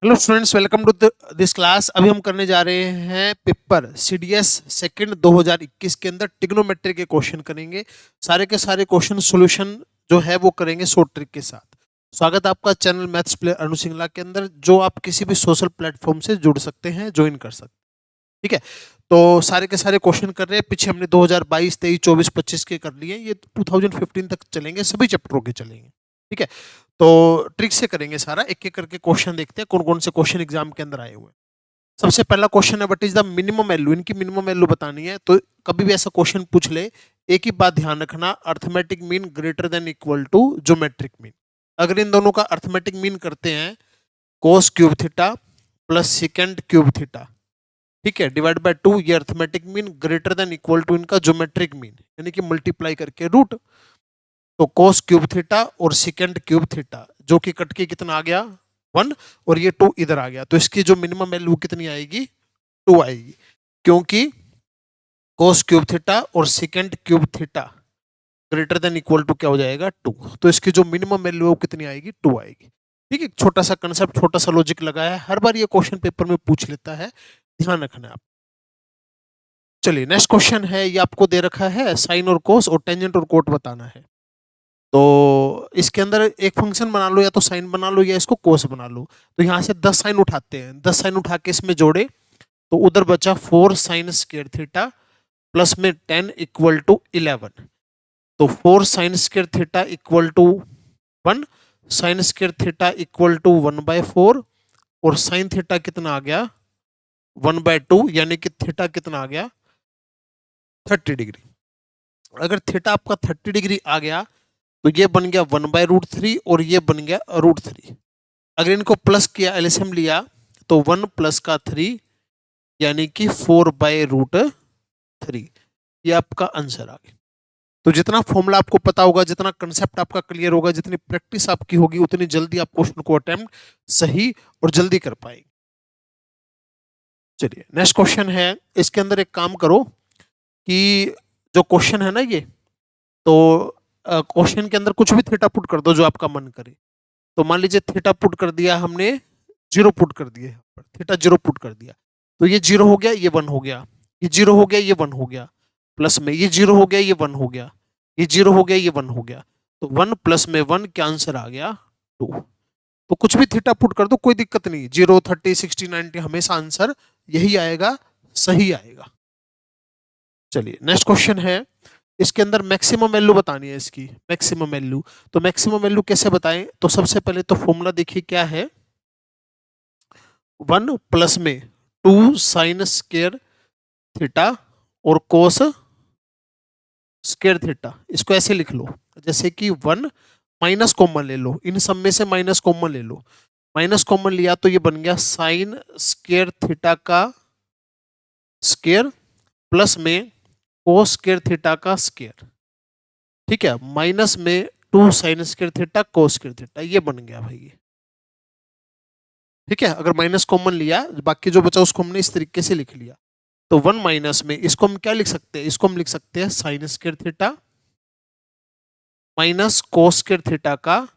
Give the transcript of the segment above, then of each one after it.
Hello students, welcome to this class. अभी हम करने जा रहे हैं पेपर सीडीएस सेकंड 2021 के अंदर ट्रिग्नोमेट्री के क्वेश्चन करेंगे। सारे के सारे क्वेश्चन सॉल्यूशन जो है वो करेंगे शॉर्ट ट्रिक के साथ। स्वागत है आपका चैनल मैथ्स प्लेयर अनु सिंगला के अंदर, जो आप किसी भी सोशल प्लेटफॉर्म से जुड़ सकते हैं, ज्वाइन कर सकते हैं। ठीक है, तो सारे के सारे क्वेश्चन कर रहे हैं। पीछे हमने 2022, 23, 24, 25 के कर लिए, ये 2015 तक चलेंगे, सभी चैप्टरों के चलेंगे। ठीक है, तो ट्रिक से करेंगे सारा, एक एक करके क्वेश्चन देखते हैं कौन कौन से क्वेश्चन एग्जाम के अंदर आए हुए हैं। सबसे पहला क्वेश्चन है, what is the minimum value. इनकी मिनिमम वैल्यू बतानी है। तो कभी भी ऐसा क्वेश्चन पूछ ले, एक ही बात ध्यान रखना, arithmetic mean greater than equal to geometric mean. अगर इन दोनों का अर्थमेटिक मीन करते हैं cos cube theta plus second cube theta, ठीक है, डिवाइड बाय 2, ये arithmetic mean greater than equal to इनका ज्योमेट्रिक मीन, यानी कि मल्टीप्लाई करके रूट। तो कोस क्यूब थीटा और सेकेंड क्यूब थीटा जो कि कट के कितना आ गया 1, और ये 2 इधर आ गया, तो इसकी जो मिनिमम वैल्यू कितनी आएगी 2 आएगी, क्योंकि कोस क्यूब थीटा और second cube theta greater than equal to क्या हो जाएगा 2। तो इसकी जो मिनिमम वैल्यू है वो कितनी आएगी 2 आएगी। ठीक है, छोटा सा कंसेप्ट, छोटा सा लॉजिक लगाया है, हर बार ये क्वेश्चन पेपर में पूछ लेता है, ध्यान रखना है आप। चलिए नेक्स्ट क्वेश्चन है, ये आपको दे रखा है साइन और कोस और टेंजेंट और कोट बताना है। तो इसके अंदर एक फंक्शन बना लो, या तो साइन बना लो या इसको कोस बना लो। तो यहाँ से 10 साइन उठाते हैं, 10 साइन उठा के इसमें जोड़े तो उधर बचा 4 साइन स्क्वायर थीटा प्लस में 10 इक्वल टू 11। तो 4 sine square theta equal to 1, sine square theta equal to 1/4, और साइन थीटा कितना आ गया 1/2, यानी कि थीटा कितना आ गया 30 डिग्री। अगर थीटा आपका 30 डिग्री आ गया तो ये बन गया 1/√3 और ये बन गया √3। अगर इनको प्लस किया, एलसीएम लिया, तो 1 प्लस का 3 यानी कि 4/√3, ये आपका आंसर आ गया। तो जितना फॉर्मूला आपको पता होगा, जितना कंसेप्ट आपका क्लियर होगा, जितनी प्रैक्टिस आपकी होगी, उतनी जल्दी आप क्वेश्चन को अटेम्प्ट सही और जल्दी कर पाएंगे। चलिए नेक्स्ट क्वेश्चन है, इसके अंदर एक काम करो कि जो क्वेश्चन है ना ये, तो क्वेश्चन के अंदर कुछ भी थीटा पुट कर दो जो आपका मन करे। तो मान लीजिए थीटा पुट कर दिया हमने, 0 पुट कर दिया, यहाँ पर थीटा 0 पुट कर दिया, तो ये 0 हो गया, ये 1 हो गया, ये 0 हो गया, ये 1 हो गया, प्लस में ये 0 हो गया, ये 1 हो गया, ये 0 हो गया, ये 1 हो गया, तो 1 प्लस में 1 क्या आंसर आ गया 2। तो कुछ भी थीटा पुट कर दो, कोई दिक्कत नहीं, 0, 30, 60, 90 हमेशा आंसर यही आएगा, सही आएगा। चलिए नेक्स्ट क्वेश्चन है, इसके अंदर मैक्सिमम वैल्यू बतानी है इसकी, मैक्सिमम वैल्यू। तो मैक्सिमम वैल्यू कैसे बताएं, तो सबसे पहले तो फॉर्मूला देखिए क्या है, 1 प्लस में 2 साइन स्क्वायर थीटा और कोस स्क्वायर थीटा, इसको ऐसे लिख लो, जैसे कि 1 माइनस कॉमन ले लो, इन सब में से माइनस कॉमन ले लो, माइनस कॉमन लिया तो ये बन गया साइन स्क्वायर थीटा का स्क्वायर प्लस में कोस स्क्वायर थीटा का स्क्वायर। ठीक है, माइनस में 2 sign square theta cos square theta, ये बन गया भाई ये। ठीक है, अगर माइनस कॉमन लिया, बाकी जो बचा उसको हमने इस तरीके से लिख लिया। तो 1 माइनस में इसको हम क्या लिख सकते हैं, इसको हम लिख सकते हैं sign square theta minus cos square theta का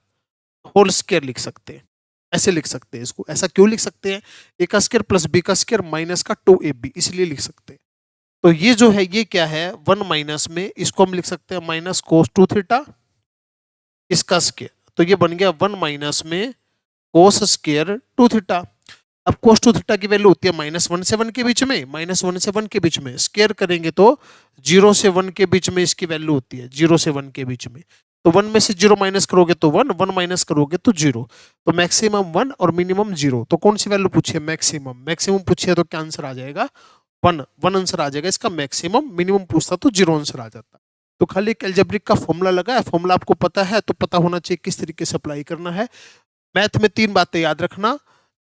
होल स्क्वायर लिख सकते हैं, ऐसे लिख सकते हैं इसको। ऐसा क्यों लिख सकते हैं, ए का स्क्वायर प्लस बी का स्क्वायर माइनस का 2ab, इसलिए लिख सकते हैं। तो ये जो है ये क्या है 1 माइनस में, इसको हम लिख सकते हैं माइनस कोस 2 थीटा, इसका स्क्वायर, तो ये बन गया 1 माइनस में कोस स्क्वायर 2 थीटा। अब कोस 2 थीटा की वैल्यू होती है -1 से 1 के बीच में, -1 से 1 के बीच में स्क्वायर करेंगे तो 0 से 1 के बीच में इसकी वैल्यू होती है, 0 से 1 के बीच में। तो 1 में से 0 माइनस करोगे तो 1, 1 माइनस करोगे तो 0। तो मैक्सिमम 1 और मिनिमम 0। तो कौन सी वैल्यू पूछी है, मैक्सिमम। मैक्सिमम पूछी है तो क्या आंसर आ जाएगा 1, 1 आंसर आ जाएगा इसका मैक्सिमम। मिनिमम पूछता तो 0 आंसर आ जाता। तो खाली एक अलजेब्रिक का फॉर्मूला लगा है, फॉर्मूला आपको पता है तो पता होना चाहिए किस तरीके से अप्लाई करना है। मैथ में 3 बातें याद रखना,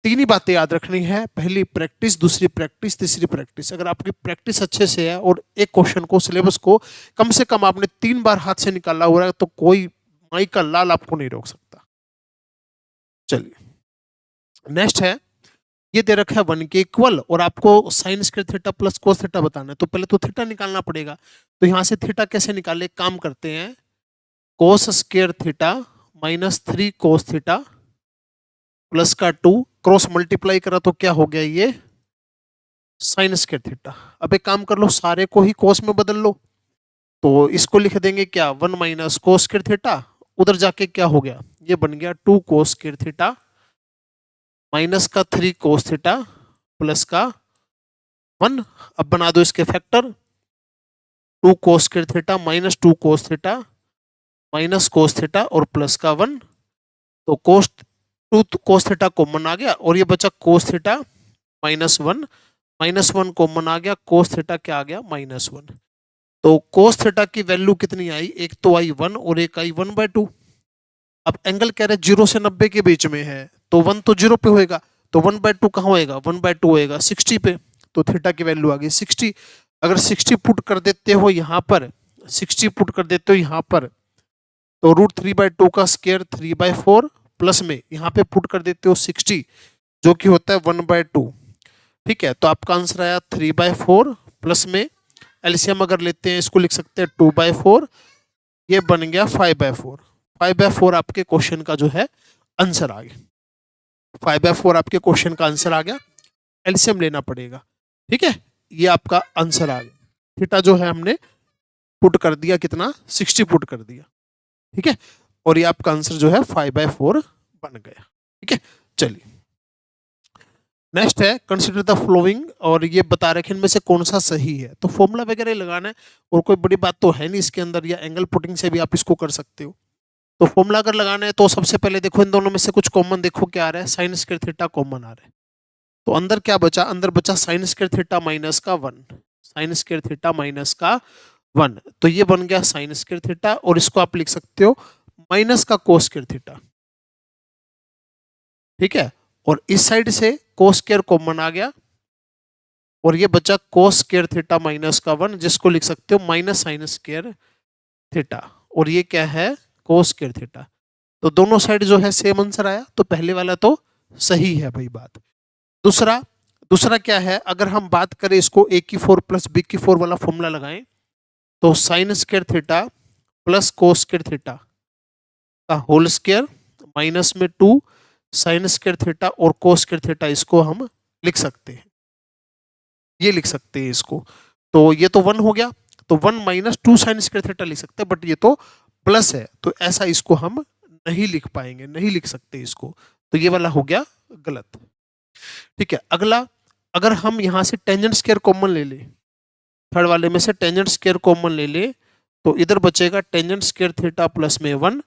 3 ही बातें याद रखनी है, पहली प्रैक्टिस, दूसरी प्रैक्टिस, तीसरी प्रैक्टिस। अगर आपकी प्रैक्टिस अच्छे से है और एक क्वेश्चन को, सिलेबस को कम से कम आपने 3 बार हाथ से निकाला हुआ है, तो कोई माई का लाल आपको नहीं रोक सकता। चलिए नेक्स्ट है, ये दे रखा है 1 के इक्वल और आपको sign square theta plus cos theta बताना है। तो पहले तो थीटा निकालना पड़ेगा। तो यहां से थीटा कैसे निकाले, काम करते हैं, cos square theta -3 cos theta plus का 2 क्रॉस मल्टीप्लाई करा तो क्या हो गया ये साइन स्क्वायर थीटा। अब एक काम कर लो, सारे को ही कोस में बदल लो, तो इसको लिख देंगे क्या 1 माइनस कोस स्क्वायर थीटा, उधर जाके क्या हो गया ये बन गया 2 कोस स्क्वायर थीटा माइनस का 3 कोस थीटा प्लस का 1। अब बना दो इसके factor, 2 cos square theta minus 2 cos theta minus cos theta और प्लस का 1। तो कोस 2 कोस थीटा कॉमन आ गया और ये बचा कोस थीटा -1, -1 कॉमन आ गया, कोस थीटा क्या आ गया -1। तो कोस थीटा की वैल्यू कितनी आई, एक तो आई 1 और एक आई 1/2। अब एंगल कह रहे 0 से 90 के बीच में है, तो 1 तो 0 पे होएगा, तो 1/2 कहाँ होएगा, 1/2 होएगा 60 पे, तो थीटा की वैल्यू आ गई 60। अगर 60 पुट कर देते हो यहाँ पर, 60 पुट कर देते हो यहाँ पर, तो √3/2 का स्क्वायर 3/4 प्लस में यहाँ पे पुट कर देते हो 60 जो कि होता है 1/2। ठीक है, तो आपका आंसर आया 3/4 प्लस में एलसीएम अगर लेते हैं इसको लिख सकते हैं 2/4, ये बन गया 5/4। 5/4 आपके क्वेश्चन का जो है आंसर आ गया, 5/4 आपके क्वेश्चन का आंसर आ गया। एलसीएम लेना पड़ेगा। ठीक है, ये आपका आंसर आ गया। थीटा जो है हमने पुट कर दिया, कितना 60 पुट कर दिया। ठीक है, और ये आपका आंसर जो है 5/4 बन गया। ठीक है, चलिए नेक्स्ट है कंसीडर द फ्लोइंग, और ये बता रखे इनमें से कौन सा सही है। तो फॉर्मूला वगैरह लगाना है और कोई बड़ी बात तो है नहीं इसके अंदर, या एंगल पुटिंग से भी आप इसको कर सकते हो। तो फॉर्मूला अगर लगाना है तो सबसे पहले देखो इन दोनों में से कुछ कॉमन, देखो क्या आ रहा है, साइन स्क्वायर थीटा कॉमन आ रहा है, तो अंदर क्या बचा, अंदर बचा साइन स्क्वायर थीटा माइनस का 1, साइन स्क्वायर थीटा माइनस का 1, तो ये बन गया साइन स्क्वायर थीटा, और इसको आप लिख सकते हो माइनस का कोस स्क्वायर थीटा। ठीक है, और इस साइड से कोस स्क्वायर कॉमन आ गया और ये बचा कोस स्क्वायर थीटा माइनस का 1, जिसको लिख सकते हो माइनस साइन स्क्वायर थीटा, और ये क्या है कोस स्क्वायर थीटा। तो दोनों साइड जो है सेम आंसर आया, तो पहले वाला तो सही है भाई बात। दूसरा दूसरा क्या है, अगर हम बात करें इसको a की 4 प्लस b की 4 वाला फॉर्मूला लगाएं, तो sign square theta plus cos square theta का होल स्क्वायर माइनस में 2 साइन स्क्वायर थीटा और कोस स्क्वायर थीटा, इसको हम लिख सकते हैं, ये लिख सकते हैं इसको। तो ये तो 1 हो गया, तो 1 माइनस 2 साइन स्क्वायर थीटा लिख सकते हैं, बट ये तो प्लस है, तो ऐसा इसको हम नहीं लिख पाएंगे, नहीं लिख सकते इसको, तो ये वाला हो गया गलत। ठीक है, अगला, अगर हम यहां से टेंजेंट स्क्वायर कॉमन ले ले, थर्ड वाले में से टेंजेंट स्क्वायर कॉमन ले ले, तो इधर बचेगा टेंजेंट स्क्वायर थीटा प्लस में 1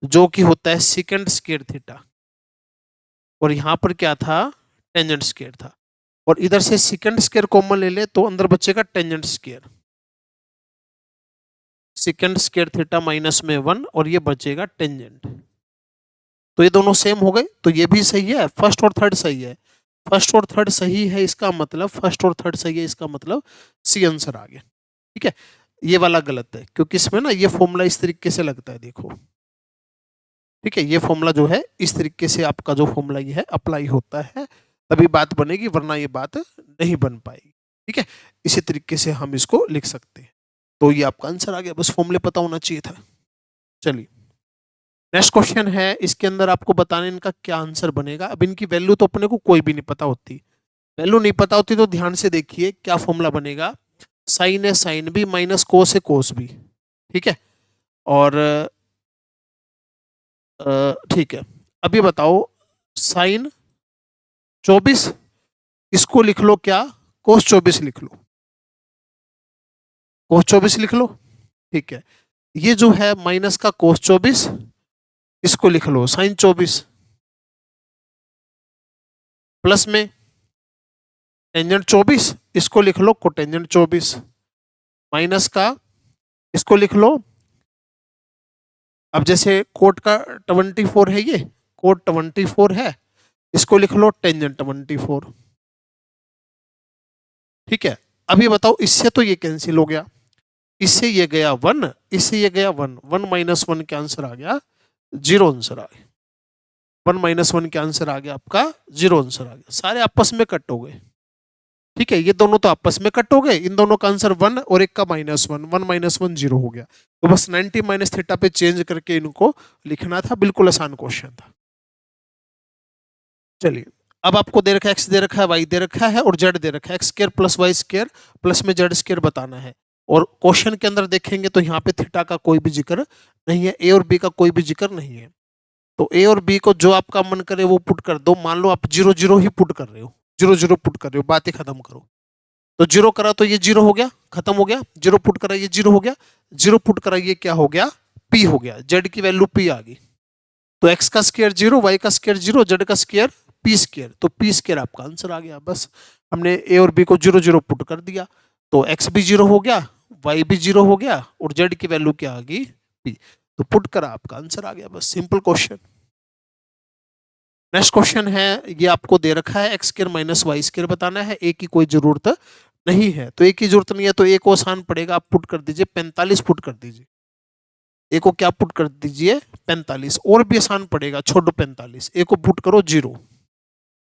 जो कि होता है सेकंड स्क्वायर थीटा, और यहां पर क्या था टेंजेंट स्क्वायर था, और इधर से सेकंड स्क्वायर कॉमन ले ले तो अंदर बचेगा tangent square, second square theta minus में 1 और ये बचेगा टेंजेंट। तो ये दोनों सेम हो गए, तो ये भी सही है, फर्स्ट और थर्ड सही है, फर्स्ट और थर्ड सही है इसका मतलब, फर्स्ट और थर्ड सही है इसका मतलब सी आंसर आ गया। ठीक है, ये वाला गलत है क्योंकि इसमें ना ये फॉर्मूला इस तरीके से लगता है, देखो। ठीक है, ये फॉर्मूला जो है इस तरीके से आपका जो फॉर्मूला ये है अप्लाई होता है, तभी बात बनेगी, वरना ये बात नहीं बन पाएगी। ठीक है, इसी तरीके से हम इसको लिख सकते हैं। तो ये आपका आंसर आ गया, बस फॉर्मूले पता होना चाहिए था। चलिए नेक्स्ट क्वेश्चन है, इसके अंदर आपको बताना इनका क्या आंसर बनेगा। अब इनकी वैल्यू तो अपने को कोई भी नहीं पता होती, वैल्यू नहीं पता होती तो ध्यान से देखिए क्या फॉर्मूला बनेगा, साइन है साइन बी माइनस कोस है कोस बी। ठीक है, और ठीक है, अभी बताओ साइन 24 इसको लिख लो क्या, कोस 24 लिख लो, कोस 24 लिख लो। ठीक है, ये जो है माइनस का कोस 24 इसको लिख लो साइन 24, प्लस में टेंजेंट 24 इसको लिख लो कोटेंजेंट 24, माइनस का इसको लिख लो, अब जैसे कोट का 24 है, ये कोट 24 है, इसको लिख लो टेंजेंट 24। ठीक है, अब ये बताओ इससे तो ये कैंसिल हो गया, इससे ये गया 1, इससे ये गया 1, 1 माइनस 1 का आंसर आ गया 0 आंसर आ गया, 1 माइनस 1 का आंसर आ गया आपका 0 आंसर आ गया, सारे आपस में कट हो गए। ठीक है, ये दोनों तो आपस में कट हो गए, इन दोनों का आंसर 1 और एक का -1, 1 माइनस 1 0 हो गया, तो बस 90 माइनस थीटा पे चेंज करके इनको लिखना था, बिल्कुल आसान क्वेश्चन था। चलिए अब आपको दे रखा है एक्स दे रखा है, वाई दे रखा है और जेड दे रखा है, X square plus Y square plus में जेड स्क्र बताना है। और क्वेश्चन के अंदर देखेंगे तो यहाँ पे थीटा का कोई भी जिक्र नहीं है, ए और बी का कोई भी जिक्र नहीं है। तो ए और बी को जो आपका मन करे वो पुट कर दो। मान लो आप 0 0 ही पुट कर रहे हो, 0 0 पुट कर रहे हो, बात ही खत्म करो। तो 0 करा तो ये 0 हो गया, खत्म हो गया। 0 पुट करा ये 0 हो गया, 0 पुट करा ये क्या हो गया, p हो गया। जेड की वैल्यू p आ गई। तो x का स्क्वायर 0, y का स्क्वायर 0, जेड का स्क्वायर p स्क्वायर। तो p स्क्वायर आपका आंसर आ गया। बस हमने a और b को 0 0 पुट कर दिया, तो x भी 0 हो गया, y भी 0 हो गया और z की वैल्यू क्या आ गई, p। तो पुट करा आपका आंसर आ गया। बस सिंपल क्वेश्चन। नेक्स्ट क्वेश्चन है, ये आपको दे रखा है X square minus Y square बताना है, ए की कोई जरूरत नहीं है। तो ए की जरूरत नहीं है तो ए को आसान पड़ेगा, आप पुट कर दीजिए 45 पुट कर दीजिए। ए को क्या पुट कर दीजिए 45। और भी आसान पड़ेगा, छोड़ो 45, ए को पुट करो 0।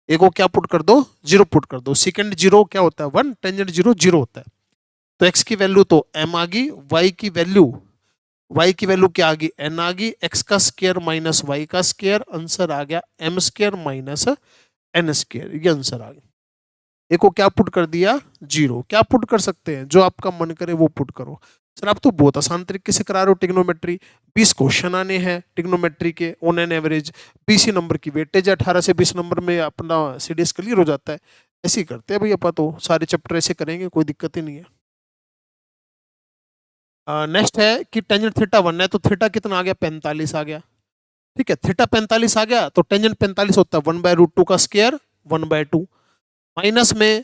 ए को क्या पुट कर दो 0 पुट कर दो। सेकंड 0 क्या होता है 1, टेंजेंट 0 0 होता है। तो एक्स की वैल्यू तो m आ गई, y की वैल्यू क्या आ गई n आ गई। एक्स का स्क्वायर माइनस वाई का स्क्वायर, आंसर आ गया m square minus n square, ये आंसर आ गया। ए को क्या पुट कर दिया 0। क्या पुट कर सकते हैं, जो आपका मन करे वो पुट करो। सर आप तो बहुत आसान तरीके से करा रहे हो टिग्नोमेट्री। 20 क्वेश्चन आने हैं टिग्नोमेट्री के on an average, 20 he number की वेटेज है, 18 से 20 नंबर में अपना सीडीएस क्लियर हो जाता है। ऐसे ही करते हैं भाई, अपन तो सारे चैप्टर ऐसे करेंगे, कोई दिक्कत ही नहीं है। नेक्स्ट है कि टेंजेंट थीटा 1 है तो थीटा कितना आ गया 45 आ गया। ठीक है, थीटा 45 आ गया तो टेंजेंट 45 होता है 1/√2 का स्क्वायर 1/2 माइनस में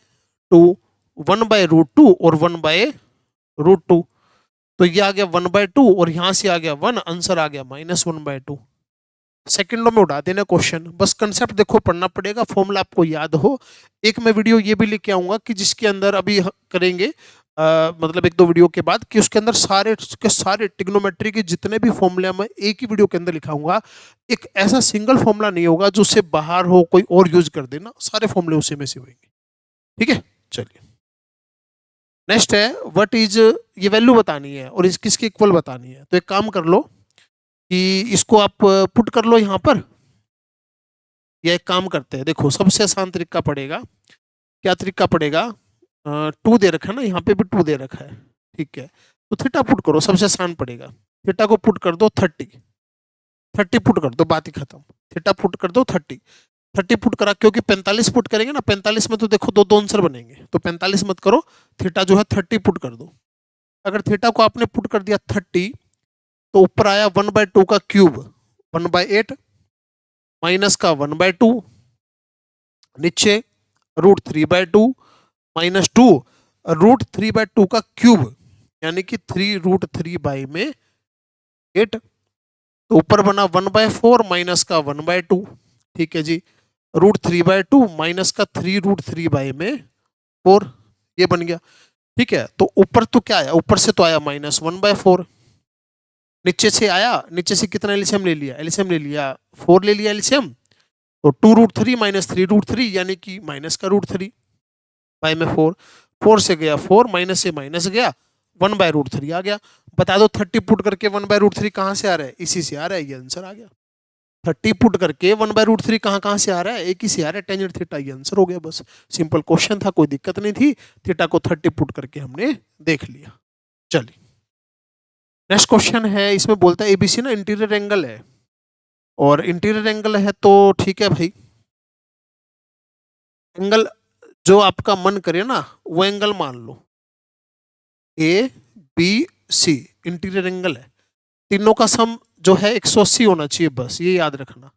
2 1/√2 और 1/√2। तो ये आ गया 1/2 और यहां से आ गया 1, आंसर आ गया -1/2। सेकंडों में उड़ा देना क्वेश्चन। बस कंसेप्ट देखो, पढ़ना पड़ेगा, फॉर्मूला आपको याद हो। एक मैं वीडियो ये भी लेके आऊंगा कि जिसके अंदर अभी करेंगे मतलब 1-2 वीडियो के बाद, कि उसके अंदर सारे के सारे टिग्नोमेट्री के जितने भी फॉर्मूले मैं एक ही वीडियो के अंदर लिखाऊंगा। एक ऐसा सिंगल फॉर्मूला नहीं होगा जो उससे बाहर हो, कोई और यूज कर देना, सारे फॉर्मूले उसी में से होंगे। ठीक है, चलिए नेक्स्ट है व्हाट इज, ये वैल्यू बतानी है और इस किसके इक्वल बतानी है। तो एक काम कर लो कि इसको आप पुट कर लो यहाँ पर, या एक काम करते हैं, देखो सबसे आसान तरीका पड़ेगा। क्या तरीका पड़ेगा, 2 दे रखा है ना, यहाँ पे भी 2 दे रखा है। ठीक है, तो थीटा पुट करो, सबसे आसान पड़ेगा। थीटा को पुट कर दो 30 पुट कर दो, बात ही खत्म। थीटा पुट कर दो 30 पुट करा, क्योंकि 45 पुट करेंगे ना, 45 में तो देखो दो आंसर बनेंगे, तो 45 मत करो, थीटा जो है 30 पुट कर दो। अगर थीटा को आपने पुट कर दिया 30, तो ऊपर आया 1/2 का क्यूब 1/8 माइनस का 1/2, नीचे √3/2 -2 √3/2 का क्यूब, यानी कि 3√3/8। तो ऊपर बना 1/4 माइनस का 1/2। ठीक है जी, √3/2 माइनस का 3√3/4, ये बन गया। ठीक है, तो ऊपर तो क्या आया, ऊपर से तो आया -1/4, नीचे से आया, नीचे से कितना एलसीएम ले लिया, 4 ले लिया एलसीएम। तो 2√3 माइनस 3√3 यानी कि माइनस का √3 बाय में 4 से गया 4, माइनस से माइनस गया, 1/√3 आ गया। बता दो 30 पुट करके 1/√3 कहां से आ रहा है, इसी से आ रहा है, ये आंसर आ गया। 30 पुट करके 1/√3 कहां से आ रहा है, एक ही से आ रहा है, टेंजेंट थीटा, ये आंसर हो गया। बस सिंपल क्वेश्चन था, कोई दिक्कत नहीं थी। थीटा को 30 पुट करके हमने देख लिया। चलिए नेक्स्ट क्वेश्चन है, इसमें बोलता है एबीसी ना इंटीरियर एंगल है, और इंटीरियर एंगल है तो ठीक है भाई, एंगल जो आपका मन करे ना वो एंगल मान लो, A B C interior angle है। तीनों का सम जो है 180 होना चाहिए, बस ये याद रखना।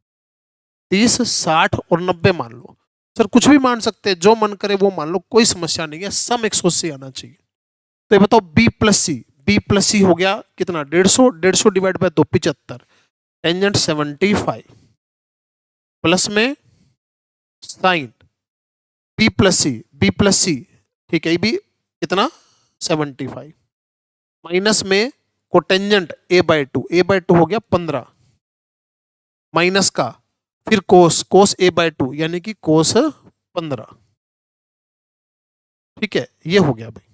30, 60 और 90 मान लो। सर कुछ भी मान सकते हैं, जो मन करे वो मान लो, कोई समस्या नहीं है, सम 180 आना चाहिए। तो ये बताओ बी प्लस सी हो गया कितना 150 डिवाइड बाय 2 75, टेंजेंट 75 प्लस में साइन बी प्लस सी, ठीक है, ये भी कितना 75 माइनस में कोटेंजेंट a/2 हो गया 15 माइनस का, फिर कोस a/2 यानी कि कोस 15। ठीक है, ये हो गया भाई।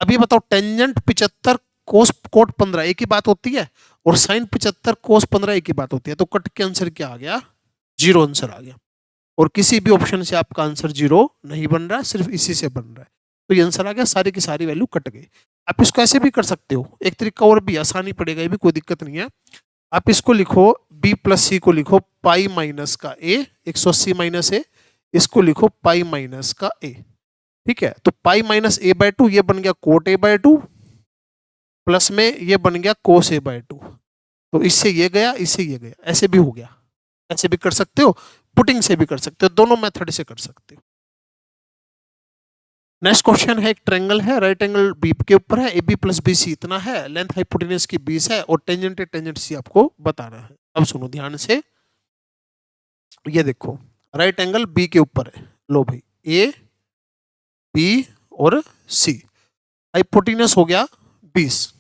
अभी बताओ टेंजेंट 75 कोट 15 एक ही बात होती है, और साइन 75 कोस 15 एक ही बात होती है। तो कट के आंसर क्या आ गया, 0 आंसर आ गया। और किसी भी ऑप्शन से आपका आंसर 0 नहीं बन रहा, सिर्फ इसी से बन रहा है। तो ये आंसर आ गया, सारी की सारी वैल्यू कट गई। आप इसको ऐसे भी कर सकते हो, एक तरीका और भी आसानी पड़ेगा, ये भी कोई दिक्कत नहीं है। आप इसको लिखो b प्लस सी को लिखो पाई माइनस का a, 180 माइनस a, इसको लिखो पाई माइनस का a। ठीक है, तो पाई माइनस a बाय 2 ये बन गया कोट a बाय 2, प्लस में ये बन गया कोस a बाय 2। तो इससे ये गया, इससे ये गया, ऐसे भी हो गया। ऐसे भी कर सकते हो, पुटिंग से भी कर सकते हो, दोनों मेथड से कर सकते हो। नेक्स्ट क्वेश्चन है, एक ट्रायंगल है, राइट एंगल बी के ऊपर है, A B plus B C इतना है, लेंथ हाइपोटेन्यूज की 20 है और टेंजेंट टेंजेंट सी आपको बताना है। अब सुनो ध्यान से, ये देखो राइट एंगल बी के ऊपर है, लो भाई ए बी और सी, हाइपोटेन्यूज हो गया 20,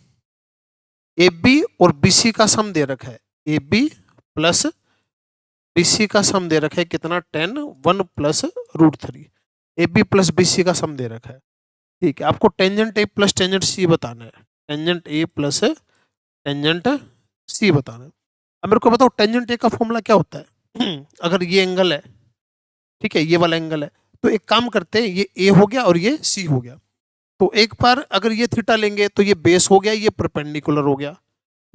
ए बी और बी सी का सम दे रखा है, A B plus B C का सम दे रखा है कितना 10, 1 plus √3, A B plus B C का सम दे रखा है। ठीक है, आपको tangent A plus tangent C बताना है, tangent A plus tangent C बताना है। अब मेरे को बताओ टेंजेंट ए का फॉर्मूला क्या होता है। अगर ये एंगल है, ठीक है, ये वाला एंगल है, तो एक काम करते हैं, ये ए हो गया और ये सी हो गया, तो एक बार अगर ये थीटा लेंगे तो ये बेस हो गया, ये परपेंडिकुलर हो गया।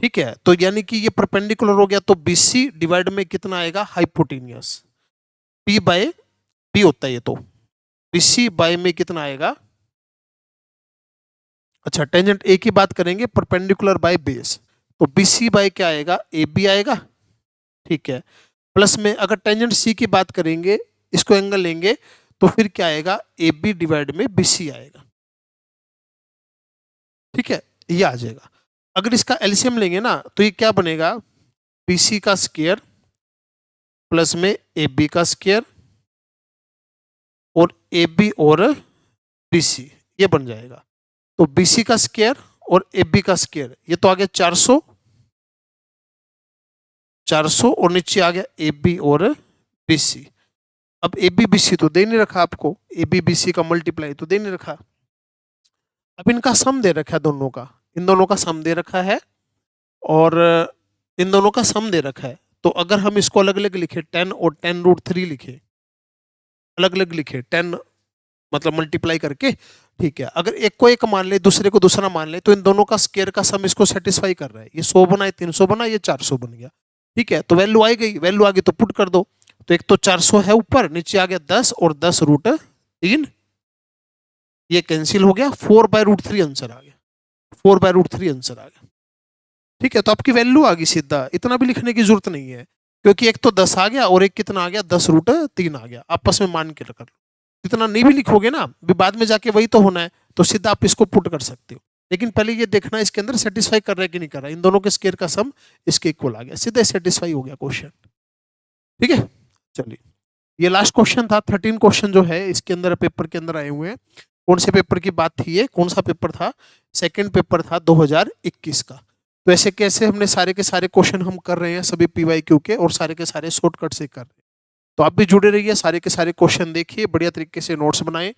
ठीक है, तो यानी कि ये परपेंडिकुलर हो गया, तो बी सी डिवाइड में कितना आएगा हाइपोटेनियस, पी बाय बी होता है ये, तो बी सी बाय में कितना आएगा। अच्छा, टेंजेंट ए की बात करेंगे, परपेंडिकुलर बाय बेस, तो बी सी बाय क्या आएगा, ए बी आएगा। ठीक है, प्लस में अगर टेंजेंट सी की बात करेंगे, इसको एंगल लेंगे, तो फिर क्या आएगा, ए बी डिवाइड में बी सी आएगा। ठीक है, ये आ जाएगा। अगर इसका एलसीएम लेंगे ना, तो ये क्या बनेगा, बी सी का स्क्वायर प्लस में ए बी का स्क्वायर और ए बी और बी सी, ये बन जाएगा। तो बी सी का स्क्वायर और ए बी का स्क्वायर, ये तो आ गया 400, 400 और नीचे आ गया ए बी और बी सी। अब ए बी बी सी तो दे नहीं रखा आपको, ए बी बी सी का मल्टीप्लाई तो दे नहीं रखा। अब इनका सम दे रखा है दोनों का, इन दोनों का सम दे रखा है और इन दोनों का सम दे रखा है। तो अगर हम इसको अलग अलग लिखे, 10 और 10√3 लिखे, अलग अलग लिखे, 10 मतलब मल्टीप्लाई करके, ठीक है, अगर एक को एक मान ले, दूसरे को दूसरा मान ले, तो इन दोनों का स्क्वायर का सम इसको सेटिस्फाई कर रहा है। ये 100 बना, ये 300 बना, ये 400 बन गया। ठीक है, तो वैल्यू आई गई, वैल्यू आ गई तो पुट कर दो। तो एक तो 400 है ऊपर, नीचे आ गया 10 और 10√3, ये कैंसिल हो गया, 4/√3 आंसर आ गया, 4/√3 आंसर आ गया। ठीक है, तो आपकी वैल्यू आ गई सीधा, इतना भी लिखने की जरूरत नहीं है, क्योंकि एक तो 10 आ गया और एक कितना आ गया, 10√3 आ गया, आपस में मान के कर लो। इतना नहीं भी लिखोगे ना, भी बाद में जाके वही तो होना है, तो सीधा आप इसको पुट कर सकते हो। लेकिन पहले ये देखना इसके अंदर सेटिस्फाई कर रहा है कि नहीं कर रहा है, इन दोनों के स्क्वायर का सम इसके इक्वल आ गया, सीधा सेटिस्फाई हो गया क्वेश्चन। ठीक है, चलिए ये लास्ट क्वेश्चन था। 13 क्वेश्चन जो है इसके अंदर पेपर के अंदर आए हुए हैं। कौन से पेपर की बात थी ये, कौन सा पेपर था, सेकेंड पेपर था 2021 का। तो ऐसे कैसे हमने सारे के सारे क्वेश्चन हम कर रहे हैं सभी पीवाईक्यू के, और सारे के सारे शॉर्टकट से कर रहे हैं। तो आप भी जुड़े रहिए, सारे के सारे क्वेश्चन देखिए, बढ़िया तरीके से नोट्स बनाएं,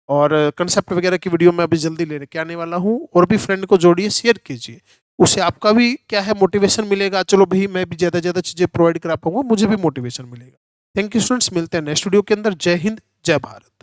और कंसेप्ट वगैरह की वीडियो मैं अभी जल्दी लेके आने वाला हूँ। और भी फ्रेंड को जोड़िए, शेयर कीजिए, उससे आपका भी क्या है मोटिवेशन मिलेगा। चलो भाई मैं भी ज़्यादा ज़्यादा चीज़ें प्रोवाइड करा पाऊंगा, मुझे भी मोटिवेशन मिलेगा। थैंक यू स्टूडेंट्स, मिलते हैं नेक्स्ट वीडियो के अंदर। जय हिंद, जय भारत।